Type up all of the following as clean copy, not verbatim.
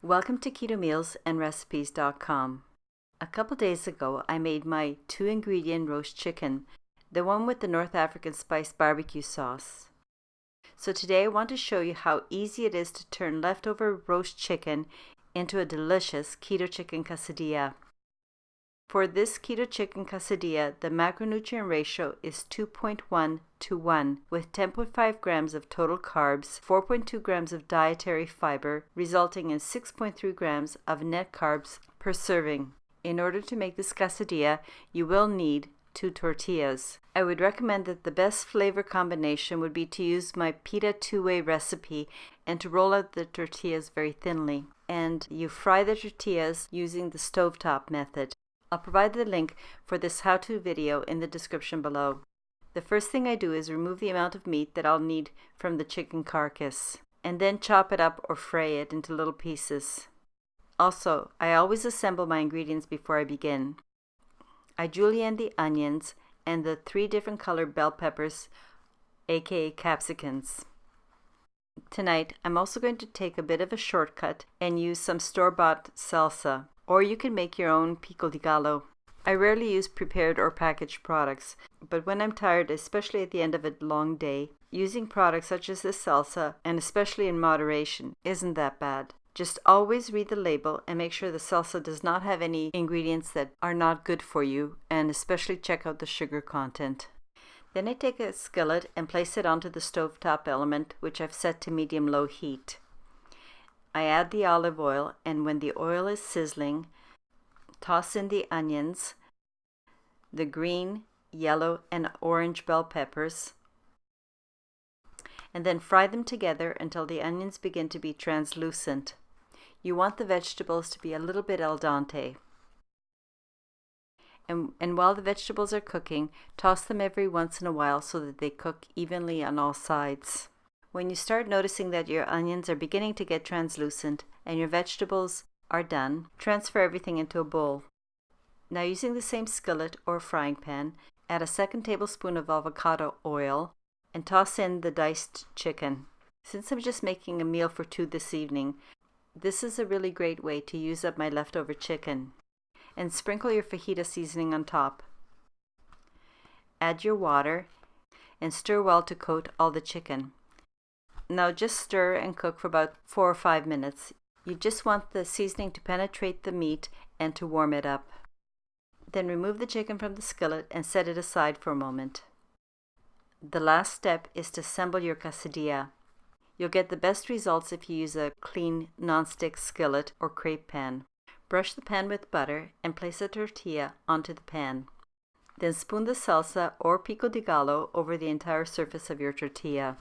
Welcome to KetoMealsAndRecipes.com. A couple days ago, I made my 2-ingredient roast chicken, the one with the North African spiced barbecue sauce. So today I want to show you how easy it is to turn leftover roast chicken into a delicious keto chicken quesadilla. For this keto chicken quesadilla, the macronutrient ratio is 2.1 to 1, with 10.5 grams of total carbs, 4.2 grams of dietary fiber, resulting in 6.3 grams of net carbs per serving. In order to make this quesadilla, you will need 2 tortillas. I would recommend that the best flavor combination would be to use my pita 2-way recipe and to roll out the tortillas very thinly. And you fry the tortillas using the stovetop method. I'll provide the link for this how-to video in the description below. The first thing I do is remove the amount of meat that I'll need from the chicken carcass, and then chop it up or fray it into little pieces. Also, I always assemble my ingredients before I begin. I julienne the onions and the 3 different colored bell peppers, aka capsicums. Tonight, I'm also going to take a bit of a shortcut and use some store-bought salsa. Or you can make your own pico de gallo. I rarely use prepared or packaged products, but when I'm tired, especially at the end of a long day, using products such as this salsa, and especially in moderation, isn't that bad. Just always read the label and make sure the salsa does not have any ingredients that are not good for you, and especially check out the sugar content. Then I take a skillet and place it onto the stovetop element, which I've set to medium-low heat. I add the olive oil, and when the oil is sizzling, toss in the onions, the green, yellow, and orange bell peppers, and then fry them together until the onions begin to be translucent. You want the vegetables to be a little bit al dente. And while the vegetables are cooking, toss them every once in a while so that they cook evenly on all sides. When you start noticing that your onions are beginning to get translucent and your vegetables are done, transfer everything into a bowl. Now, using the same skillet or frying pan, add a 2 tablespoons of avocado oil and toss in the diced chicken. Since I'm just making a meal for 2 this evening, this is a really great way to use up my leftover chicken. And sprinkle your fajita seasoning on top. Add your water and stir well to coat all the chicken. Now just stir and cook for about 4 or 5 minutes. You just want the seasoning to penetrate the meat and to warm it up. Then remove the chicken from the skillet and set it aside for a moment. The last step is to assemble your quesadilla. You'll get the best results if you use a clean non-stick skillet or crepe pan. Brush the pan with butter and place a tortilla onto the pan. Then spoon the salsa or pico de gallo over the entire surface of your tortilla,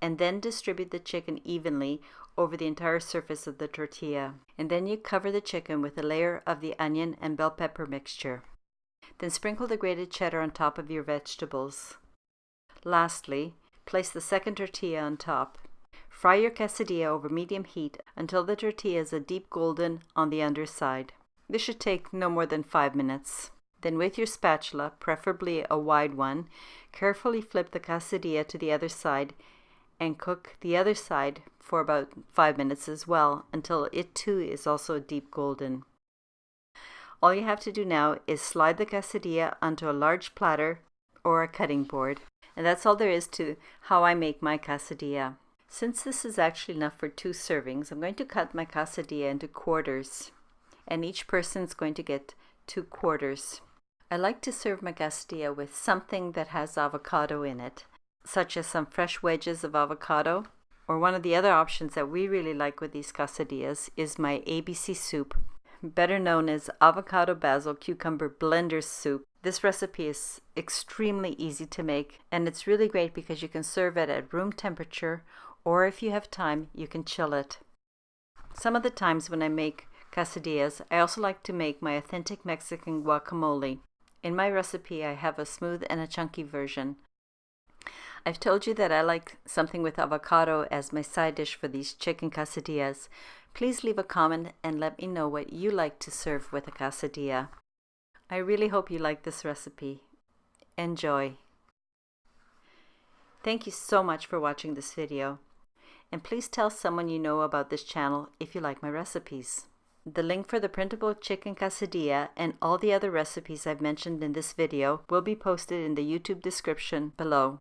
and then distribute the chicken evenly over the entire surface of the tortilla. And then you cover the chicken with a layer of the onion and bell pepper mixture. Then sprinkle the grated cheddar on top of your vegetables. Lastly, place the 2nd tortilla on top. Fry your quesadilla over medium heat until the tortilla is a deep golden on the underside. This should take no more than 5 minutes. Then with your spatula, preferably a wide one, carefully flip the quesadilla to the other side and cook the other side for about 5 minutes as well, until it too is also deep golden. All you have to do now is slide the quesadilla onto a large platter or a cutting board. And that's all there is to how I make my quesadilla. Since this is actually enough for 2 servings, I'm going to cut my quesadilla into quarters. And each person is going to get 2 quarters. I like to serve my quesadilla with something that has avocado in it, such as some fresh wedges of avocado, or one of the other options that we really like with these quesadillas is my ABC soup, better known as avocado basil cucumber blender soup. This recipe is extremely easy to make, and it's really great because you can serve it at room temperature, or if you have time, you can chill it. Some of the times when I make quesadillas, I also like to make my authentic Mexican guacamole. In my recipe, I have a smooth and a chunky version. I've told you that I like something with avocado as my side dish for these chicken quesadillas. Please leave a comment and let me know what you like to serve with a quesadilla. I really hope you like this recipe. Enjoy. Thank you so much for watching this video. and please tell someone you know about this channel if you like my recipes. The link for the printable chicken quesadilla and all the other recipes I've mentioned in this video will be posted in the YouTube description below.